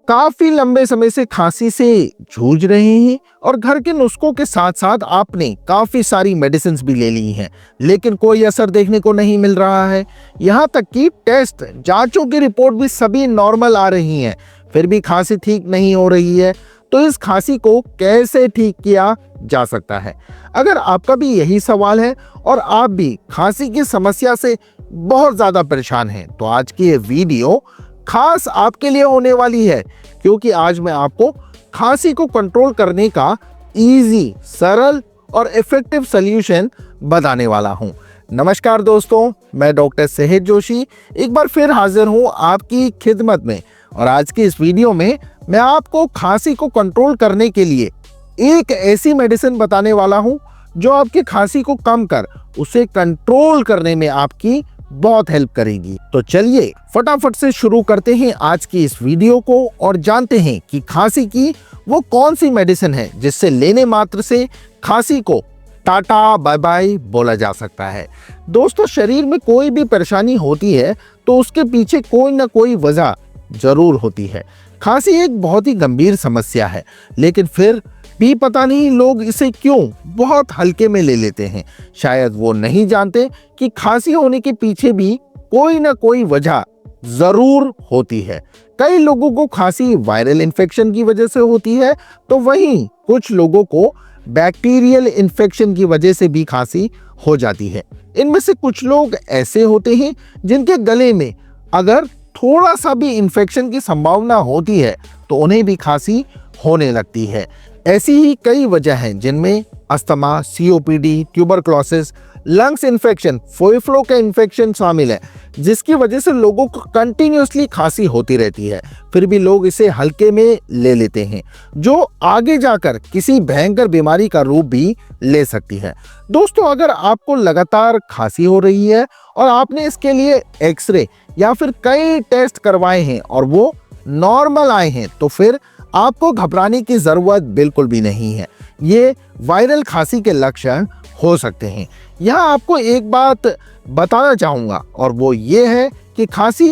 काफी लंबे समय से खांसी से जूझ रहे हैं और घर के नुस्खों के साथ साथ आपने काफी सारी मेडिसिन भी ले ली हैं, लेकिन कोई असर देखने को नहीं मिल रहा है। यहाँ तक कि टेस्ट जांचों की रिपोर्ट भी सभी नॉर्मल आ रही हैं, फिर भी खांसी ठीक नहीं हो रही है। तो इस खांसी को कैसे ठीक किया जा सकता है? अगर आपका भी यही सवाल है और आप भी खांसी की समस्या से बहुत ज्यादा परेशान हैं, तो आज की ये वीडियो खास आपके लिए होने वाली है, क्योंकि आज मैं आपको खांसी को कंट्रोल करने का इजी, सरल और इफेक्टिव सॉल्यूशन बताने वाला हूं। नमस्कार दोस्तों, मैं डॉक्टर सेहत जोशी एक बार फिर हाजिर हूं आपकी खिदमत में। और आज की इस वीडियो में मैं आपको खांसी को कंट्रोल करने के लिए एक ऐसी मेडिसिन बताने वाला हूं जो आपकी खांसी को कम कर उसे कंट्रोल करने में आपकी बहुत हेल्प करेगी। तो चलिए फटाफट से शुरू करते हैं आज की इस वीडियो को और जानते हैं कि खांसी की वो कौन सी मेडिसिन है जिससे लेने मात्र से खांसी को टाटा बाय बाय बोला जा सकता है। दोस्तों, शरीर में कोई भी परेशानी होती है तो उसके पीछे कोई ना कोई वजह जरूर होती है। खांसी एक बहुत ही गंभीर समस्या है, लेकिन फिर भी पता नहीं लोग इसे क्यों बहुत हल्के में ले लेते हैं। शायद वो नहीं जानते कि खांसी होने के पीछे भी कोई ना कोई वजह जरूर होती है। कई लोगों को खांसी वायरल इन्फेक्शन की वजह से होती है, तो वहीं कुछ लोगों को बैक्टीरियल इन्फेक्शन की वजह से भी खांसी हो जाती है। इनमें से कुछ लोग ऐसे होते हैं जिनके गले में अगर थोड़ा सा भी इन्फेक्शन की संभावना होती है तो उन्हें भी खांसी होने लगती है। ऐसी ही कई वजह हैं जिनमें asthma, COPD, tuberculosis, lungs infection, फेफड़ों का इन्फेक्शन शामिल है, जिसकी वजह से लोगों को कंटिन्यूअसली खांसी होती रहती है। फिर भी लोग इसे हल्के में ले लेते हैं, जो आगे जाकर किसी भयंकर बीमारी का रूप भी ले सकती है। दोस्तों, अगर आपको लगातार खांसी हो रही है और आपने इसके लिए एक्सरे या फिर कई टेस्ट करवाए हैं और वो नॉर्मल आए हैं, तो फिर आपको घबराने की जरूरत बिल्कुल भी नहीं है। ये वायरल खांसी के लक्षण हो सकते हैं। यहाँ आपको एक बात बताना चाहूँगा और वो ये है कि खांसी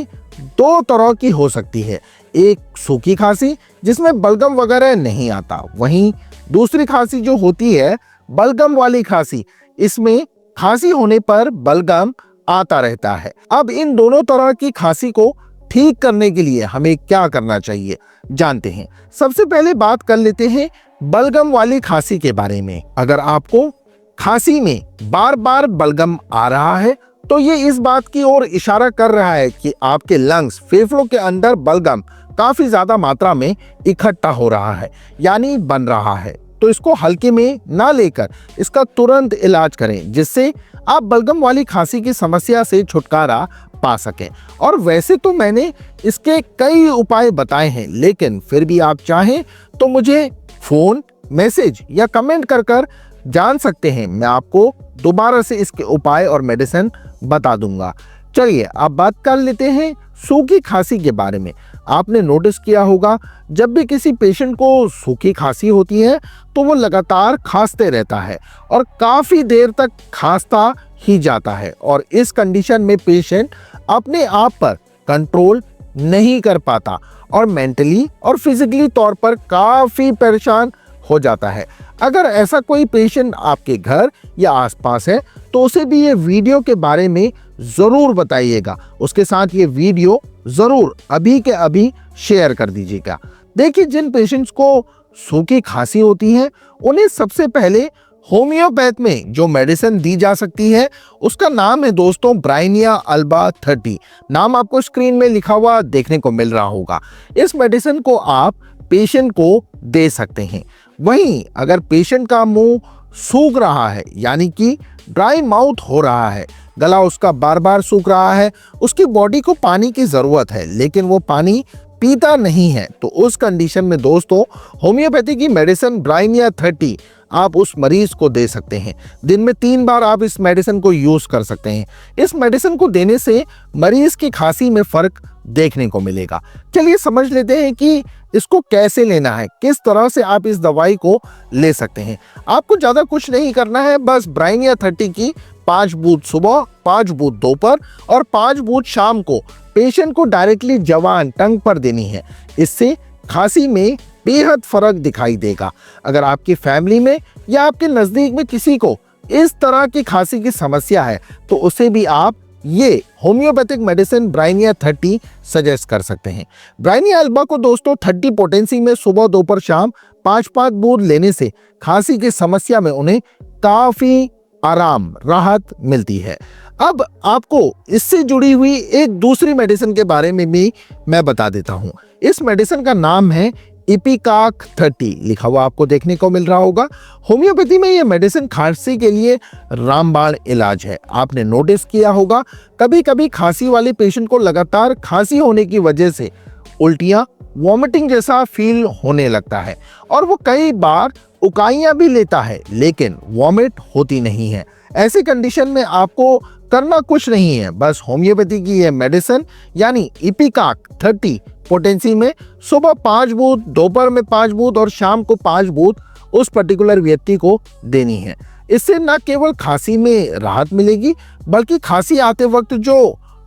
दो तरह की हो सकती है। एक सूखी खांसी जिसमें बलगम वगैरह नहीं आता, वहीं दूसरी खांसी जो होती है बलगम वाली खांसी, इसमें खांसी होने पर बलगम आता रहता है। अब इन दोनों तरह की खांसी को ठीक करने के लिए हमें क्या करना चाहिए जानते हैं। सबसे पहले बात कर लेते हैं बलगम वाली खांसी के बारे में। अगर आपको खांसी में बार बार बलगम आ रहा है तो ये इस बात की ओर इशारा कर रहा है कि आपके लंग्स, फेफड़ों के अंदर बलगम काफी ज्यादा मात्रा में इकट्ठा हो रहा है, यानी बन रहा है। तो इसको हल्के में ना लेकर इसका तुरंत इलाज करें, जिससे आप बलगम वाली खांसी की समस्या से छुटकारा पा सकें। और वैसे तो मैंने इसके कई उपाय बताए हैं, लेकिन फिर भी आप चाहें तो मुझे फोन, मैसेज या कमेंट कर जान सकते हैं। मैं आपको दोबारा से इसके उपाय और मेडिसिन बता दूंगा। चलिए अब बात कर लेते हैं सूखी खांसी के बारे में। आपने नोटिस किया होगा, जब भी किसी पेशेंट को सूखी खांसी होती है तो वो लगातार खांसते रहता है और काफी देर तक खांसता ही जाता है, और इस कंडीशन में पेशेंट अपने आप पर कंट्रोल नहीं कर पाता और मेंटली और फिजिकली तौर पर काफी परेशान हो जाता है। अगर ऐसा कोई पेशेंट आपके घर या आसपास है तो उसे भी ये वीडियो के बारे में जरूर बताइएगा। उसके साथ ये वीडियो जरूर अभी के अभी शेयर कर दीजिएगा। देखिए, जिन पेशेंट्स को सूखी खांसी होती है उन्हें सबसे पहले होम्योपैथ में जो मेडिसिन दी जा सकती है उसका नाम है दोस्तों ब्राइनिया अल्बा 30। नाम आपको स्क्रीन में लिखा हुआ देखने को मिल रहा होगा। इस मेडिसिन को आप पेशेंट को दे सकते हैं। वहीं अगर पेशेंट का मुंह सूख रहा है, यानी कि ड्राई माउथ हो रहा है, गला उसका बार बार सूख रहा है, उसकी बॉडी को पानी की जरूरत है लेकिन वो पानी पीता नहीं है, तो उस कंडीशन में दोस्तों होम्योपैथी की मेडिसिन ब्राइनिया 30 आप उस मरीज को दे सकते हैं। दिन में 3 बार आप इस मेडिसिन को यूज कर सकते हैं। इस मेडिसिन को देने से मरीज की खांसी में फर्क देखने को मिलेगा। चलिए समझ लेते हैं कि इसको कैसे लेना है, किस तरह से आप इस दवाई को ले सकते हैं। आपको ज्यादा कुछ नहीं करना है, बस ब्राइनिया 30 की 5 बूंद सुबह, 5 बूंद दोपहर और 5 बूंद शाम को पेशेंट को डायरेक्टली जवान टंग पर देनी है। इससे खांसी में बेहद फर्क दिखाई देगा। अगर आपकी फैमिली में या आपके नजदीक में किसी को इस तरह की खांसी की समस्या है तो उसे भी आप ये होम्योपैथिक मेडिसिन ब्राइनिया 30 सजेस्ट कर सकते हैं। ब्राइनिया अल्बा को दोस्तों 30 पोटेंसी में सुबह दोपहर शाम 5-5 बूंद लेने से खांसी की समस्या में उन्हें काफी आराम राहत मिलती है। अब आपको इससे जुड़ी हुई एक दूसरी मेडिसिन के बारे में भी मैं बता देता हूं। इस मेडिसिन का नाम है इपिकाक 30, लिखा हुआ आपको देखने को मिल रहा होगा। होम्योपैथी में यह मेडिसिन खांसी के लिए रामबाण इलाज है। आपने नोटिस किया होगा कभी कभी खांसी वाले पेशेंट को लगातार खांसी होने की वजह से उल्टियां, वॉमिटिंग जैसा फील होने लगता है और वो कई बार उकाइयां भी लेता है लेकिन वॉमिट होती नहीं है। ऐसी कंडीशन में आपको करना कुछ नहीं है, बस होम्योपैथी की यह मेडिसिन यानी इपिकाक 30 पोटेंसी में सुबह 5 बूंद, दोपहर में 5 बूंद और शाम को 5 बूंद उस पर्टिकुलर व्यक्ति को देनी है। इससे न केवल खांसी में राहत मिलेगी बल्कि खांसी आते वक्त जो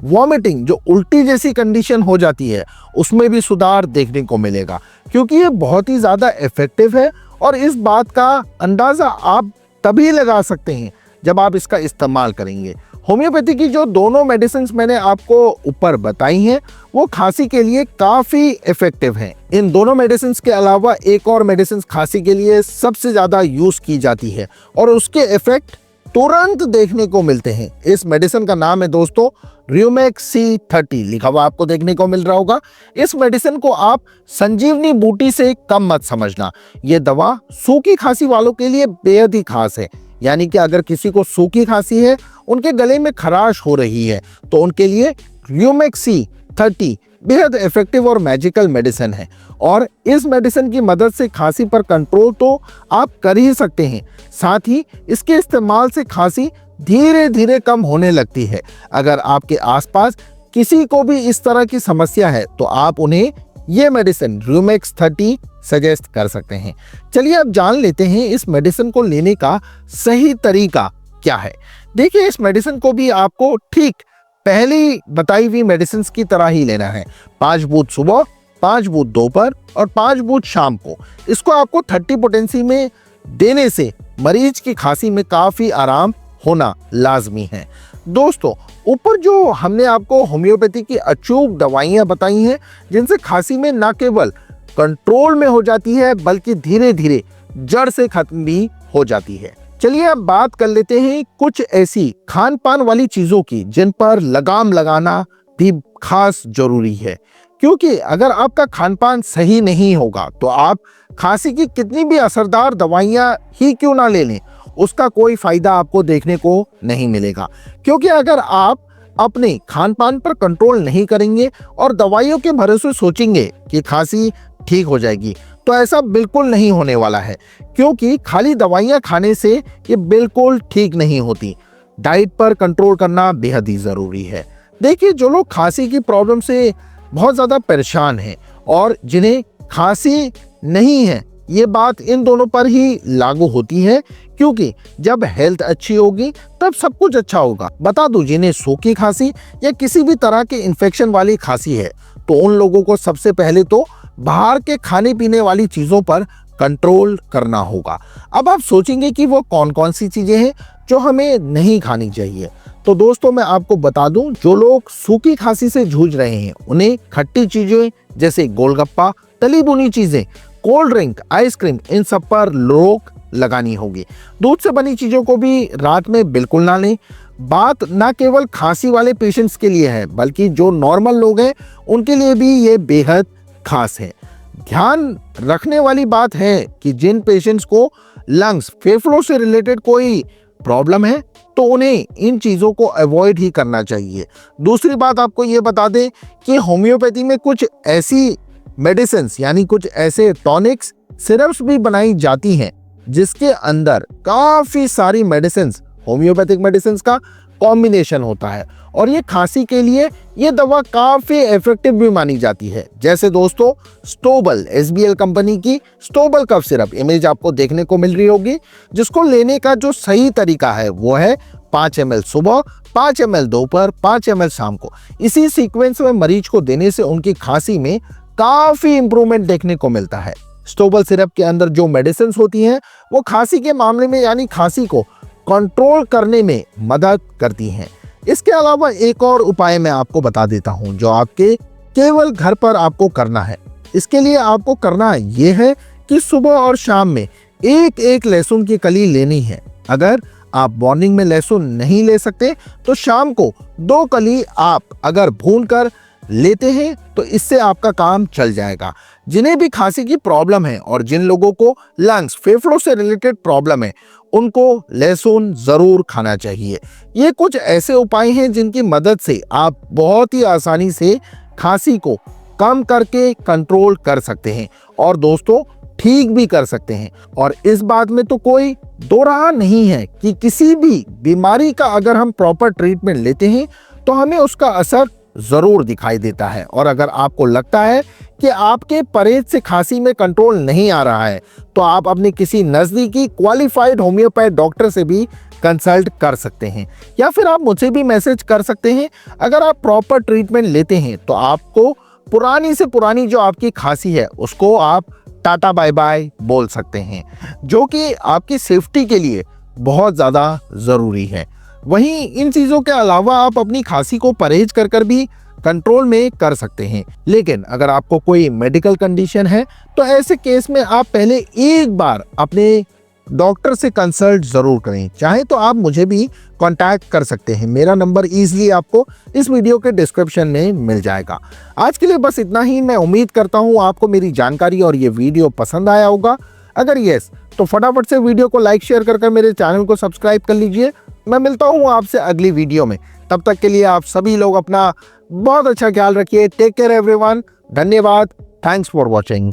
वॉमिटिंग, जो उल्टी जैसी कंडीशन हो जाती है उसमें भी सुधार देखने को मिलेगा, क्योंकि ये बहुत ही ज़्यादा इफेक्टिव है। और इस बात का अंदाज़ा आप तभी लगा सकते हैं जब आप इसका इस्तेमाल करेंगे। होम्योपैथी की जो दोनों मेडिसिन मैंने आपको ऊपर बताई हैं वो खांसी के लिए काफ़ी इफेक्टिव हैं। इन दोनों मेडिसिन के अलावा एक और मेडिसिन खांसी के लिए सबसे ज़्यादा यूज़ की जाती है और उसके इफेक्ट तुरंत देखने को मिलते हैं। इस मेडिसिन का नाम है दोस्तों र्यूमेक्स C30, लिखा हुआ आपको देखने को मिल रहा होगा। इस मेडिसिन को आप संजीवनी बूटी से कम मत समझना। ये दवा सूखी खांसी वालों के लिए बेहद ही खास है, यानी कि अगर किसी को सूखी खांसी है, उनके गले में खराश हो रही है तो उनके लिए र्यूमेक्स C30 बेहद इफेक्टिव और मैजिकल मेडिसिन है। और इस मेडिसिन की मदद से खांसी पर कंट्रोल तो आप कर ही सकते हैं, साथ ही इसके इस्तेमाल से खांसी धीरे धीरे कम होने लगती है। अगर आपके आसपास किसी को भी इस तरह की समस्या है तो आप उन्हें ये मेडिसिन र्यूमेक्स 30 सजेस्ट कर सकते हैं। चलिए अब जान लेते हैं इस मेडिसिन को लेने का सही तरीका क्या है। देखिए, इस मेडिसिन को भी आपको ठीक पहली बताई हुई मेडिसिन की तरह ही लेना है। 5 बूंद सुबह, 5 बूंद दोपहर और 5 बूंद शाम को। इसको आपको 30 पोटेंसी में देने से मरीज की खांसी में काफी आराम होना लाजमी है। दोस्तों, ऊपर जो हमने आपको होम्योपैथी की अचूक दवाइयां बताई हैं जिनसे खांसी में न केवल कंट्रोल में हो जाती है बल्कि धीरे धीरे जड़ से खत्म भी हो जाती है। चलिए अब बात कर लेते हैं कुछ ऐसी खान पान वाली चीजों की जिन पर लगाम लगाना भी खास जरूरी है, क्योंकि अगर आपका खान पान सही नहीं होगा तो आप खांसी की कितनी भी असरदार दवाइयां ही क्यों ना ले लें, उसका कोई फायदा आपको देखने को नहीं मिलेगा। क्योंकि अगर आप अपने खान पान पर कंट्रोल नहीं करेंगे और दवाइयों के भरोसे सोचेंगे कि खांसी ठीक हो जाएगी तो ऐसा बिल्कुल नहीं होने वाला है, क्योंकि खाली दवाइयां खाने से ये बिल्कुल ठीक नहीं होती। डाइट पर कंट्रोल करना बेहद ही जरूरी है। देखिए, जो लोग खांसी की प्रॉब्लम से बहुत ज़्यादा परेशान हैं और जिन्हें खांसी नहीं है, ये बात इन दोनों पर ही लागू होती है, क्योंकि जब हेल्थ अच्छी होगी तब सब कुछ अच्छा होगा। बता दूं, जिन्हें सूखी खांसी या किसी भी तरह के इन्फेक्शन वाली खांसी है तो उन लोगों को सबसे पहले तो बाहर के खाने पीने वाली चीज़ों पर कंट्रोल करना होगा। अब आप सोचेंगे कि वो कौन कौन सी चीज़ें हैं जो हमें नहीं खानी चाहिए। तो दोस्तों, मैं आपको बता दूं, जो लोग सूखी खांसी से जूझ रहे हैं उन्हें खट्टी चीज़ें जैसे गोलगप्पा, तली भुनी चीज़ें, कोल्ड ड्रिंक, आइसक्रीम, इन सब पर रोक लगानी होगी। दूध से बनी चीज़ों को भी रात में बिल्कुल ना लें। बात ना केवल खांसी वाले पेशेंट्स के लिए है बल्कि जो नॉर्मल लोग हैं उनके लिए भी ये बेहद खास है। ध्यान रखने वाली बात है कि जिन पेशेंट्स को लंग्स, फेफड़ों से रिलेटेड कोई प्रॉब्लम है तो उन्हें इन चीज़ों को अवॉइड ही करना चाहिए। दूसरी बात आपको ये बता दें कि होम्योपैथी में कुछ ऐसी मेडिसिन यानी कुछ ऐसे टॉनिक्स, सिरप्स भी बनाई जाती हैं जिसके अंदर काफ़ी सारी मेडिसिन, होम्योपैथिक मेडिसिन का कॉम्बिनेशन होता है और ये खांसी के लिए ये दवा काफ़ी इफेक्टिव भी मानी जाती है। जैसे दोस्तों, स्टोबल, SBL कंपनी की स्टोबल कफ सिरप, इमेज आपको देखने को मिल रही होगी, जिसको लेने का जो सही तरीका है वो है 5 ml सुबह, 5 ml दोपहर, 5 ml शाम को। इसी सीक्वेंस में मरीज को देने से उनकी खांसी में काफी इंप्रूवमेंट देखने को मिलता है। स्टोबल सिरप के अंदर जो मेडिसिन होती हैं वो खांसी के मामले में यानी खांसी को कंट्रोल करने में मदद करती हैं। इसके अलावा एक और उपाय मैं आपको बता देता हूं जो आपके केवल घर पर आपको करना है। इसके लिए आपको करना ये है कि सुबह और शाम में एक एक लहसुन की कली लेनी है। अगर आप मॉर्निंग में लहसुन नहीं ले सकते तो शाम को 2 कली आप अगर भून कर लेते हैं तो इससे आपका काम चल जाएगा। जिन्हें भी खांसी की प्रॉब्लम है और जिन लोगों को लंग्स फेफड़ों से रिलेटेड प्रॉब्लम है उनको लहसुन जरूर खाना चाहिए। ये कुछ ऐसे उपाय हैं जिनकी मदद से आप बहुत ही आसानी से खांसी को कम करके कंट्रोल कर सकते हैं और दोस्तों ठीक भी कर सकते हैं। और इस बात में तो कोई दो राह नहीं है कि किसी भी बीमारी का अगर हम प्रॉपर ट्रीटमेंट लेते हैं तो हमें उसका असर जरूर दिखाई देता है। और अगर आपको लगता है कि आपके परहेज से खांसी में कंट्रोल नहीं आ रहा है तो आप अपने किसी नजदीकी क्वालिफाइड होम्योपैथ डॉक्टर से भी कंसल्ट कर सकते हैं या फिर आप मुझे भी मैसेज कर सकते हैं। अगर आप प्रॉपर ट्रीटमेंट लेते हैं तो आपको पुरानी से पुरानी जो आपकी खांसी है उसको आप टाटा बाय बाय बोल सकते हैं, जो कि आपकी सेफ्टी के लिए बहुत ज़्यादा ज़रूरी है। वहीं इन चीज़ों के अलावा आप अपनी खांसी को परहेज कर भी कंट्रोल में कर सकते हैं। लेकिन अगर आपको कोई मेडिकल कंडीशन है तो ऐसे केस में आप पहले एक बार अपने डॉक्टर से कंसल्ट ज़रूर करें। चाहे तो आप मुझे भी कांटेक्ट कर सकते हैं, मेरा नंबर ईजिली आपको इस वीडियो के डिस्क्रिप्शन में मिल जाएगा। आज के लिए बस इतना ही। मैं उम्मीद करता हूँ आपको मेरी जानकारी और ये वीडियो पसंद आया होगा। अगर यस तो फटाफट से वीडियो को लाइक शेयर कर मेरे चैनल को सब्सक्राइब कर लीजिए। मैं मिलता हूँ आपसे अगली वीडियो में। तब तक के लिए आप सभी लोग अपना बहुत अच्छा ख्याल रखिए। Take care everyone. धन्यवाद। Thanks for watching.